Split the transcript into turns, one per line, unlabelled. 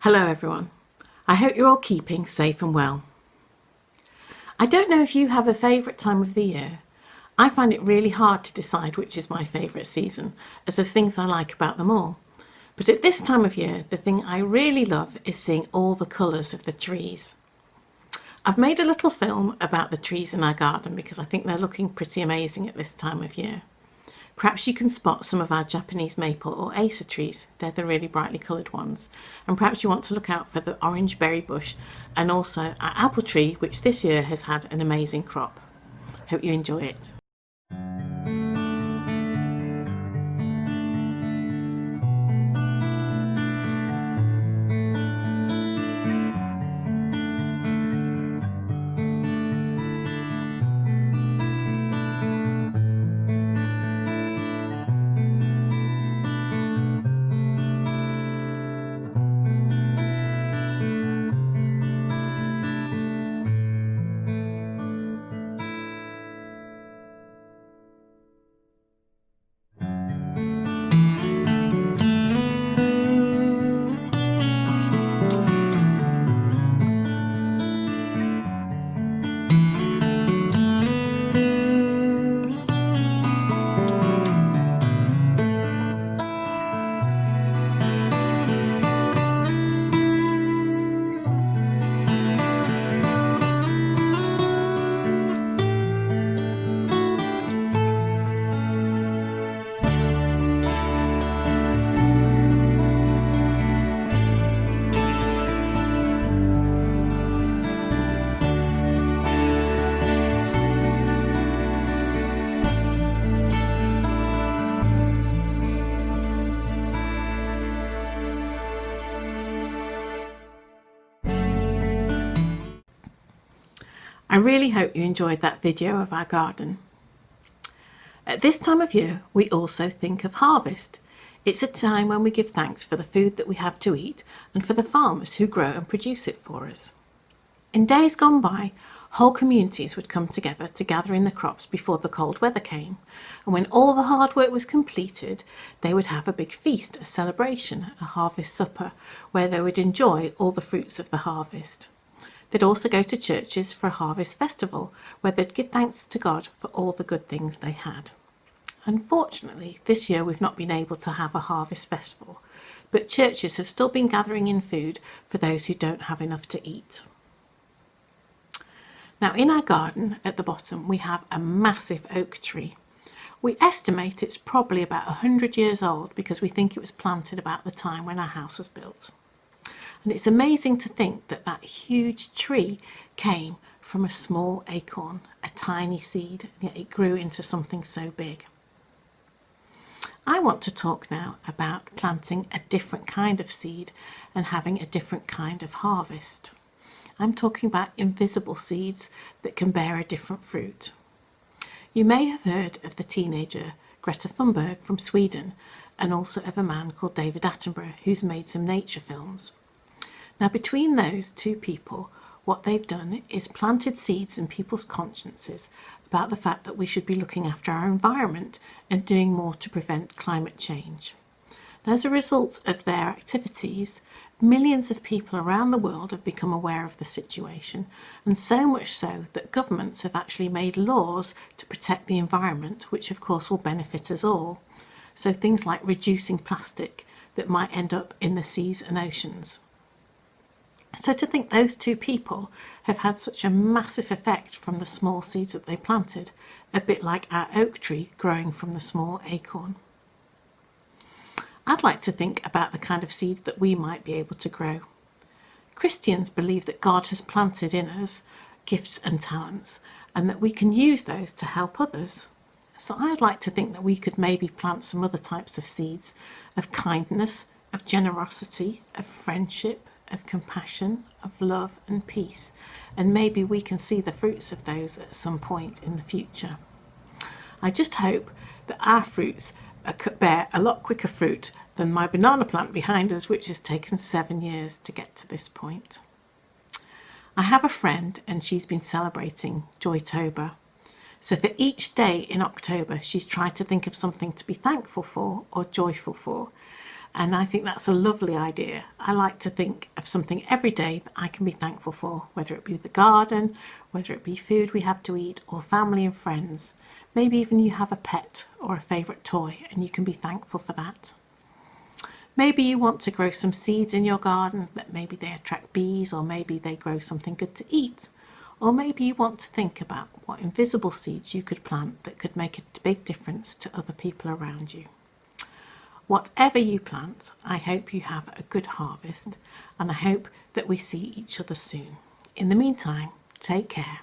Hello everyone. I hope you're all keeping safe and well. I don't know if you have a favourite time of the year. I find it really hard to decide which is my favourite season, as there's things I like about them all. But at this time of year, the thing I really love is seeing all the colours of the trees. I've made a little film about the trees in our garden because I think they're looking pretty amazing at this time of year. Perhaps you can spot some of our Japanese maple or acer trees. They're the really brightly coloured ones. And perhaps you want to look out for the orange berry bush and also our apple tree, which this year has had an amazing crop. Hope you enjoy it. I really hope you enjoyed that video of our garden. At this time of year, we also think of harvest. It's a time when we give thanks for the food that we have to eat and for the farmers who grow and produce it for us. In days gone by, whole communities would come together to gather in the crops before the cold weather came, and when all the hard work was completed, they would have a big feast, a celebration, a harvest supper, where they would enjoy all the fruits of the harvest. They'd also go to churches for a harvest festival where they'd give thanks to God for all the good things they had. Unfortunately, this year we've not been able to have a harvest festival, but churches have still been gathering in food for those who don't have enough to eat. Now in our garden at the bottom we have a massive oak tree. We estimate it's probably about 100 years old because we think it was planted about the time when our house was built. And it's amazing to think that that huge tree came from a small acorn, a tiny seed, and yet it grew into something so big. I want to talk now about planting a different kind of seed and having a different kind of harvest. I'm talking about invisible seeds that can bear a different fruit. You may have heard of the teenager Greta Thunberg from Sweden and also of a man called David Attenborough who's made some nature films. Now between those two people, what they've done is planted seeds in people's consciences about the fact that we should be looking after our environment and doing more to prevent climate change. Now, as a result of their activities, millions of people around the world have become aware of the situation, and so much so that governments have actually made laws to protect the environment, which of course will benefit us all. So things like reducing plastic that might end up in the seas and oceans. So to think those two people have had such a massive effect from the small seeds that they planted, a bit like our oak tree growing from the small acorn. I'd like to think about the kind of seeds that we might be able to grow. Christians believe that God has planted in us gifts and talents and that we can use those to help others. So I'd like to think that we could maybe plant some other types of seeds of kindness, of generosity, of friendship, of compassion, of love and peace, and maybe we can see the fruits of those at some point in the future. I just hope that our fruits bear a lot quicker fruit than my banana plant behind us, which has taken 7 years to get to this point. I have a friend and she's been celebrating Joytober. So for each day in October, she's tried to think of something to be thankful for or joyful for. And I think that's a lovely idea. I like to think of something every day that I can be thankful for, whether it be the garden, whether it be food we have to eat, or family and friends. Maybe even you have a pet or a favourite toy and you can be thankful for that. Maybe you want to grow some seeds in your garden, that maybe they attract bees, or maybe they grow something good to eat. Or maybe you want to think about what invisible seeds you could plant that could make a big difference to other people around you. Whatever you plant, I hope you have a good harvest, and I hope that we see each other soon. In the meantime, take care.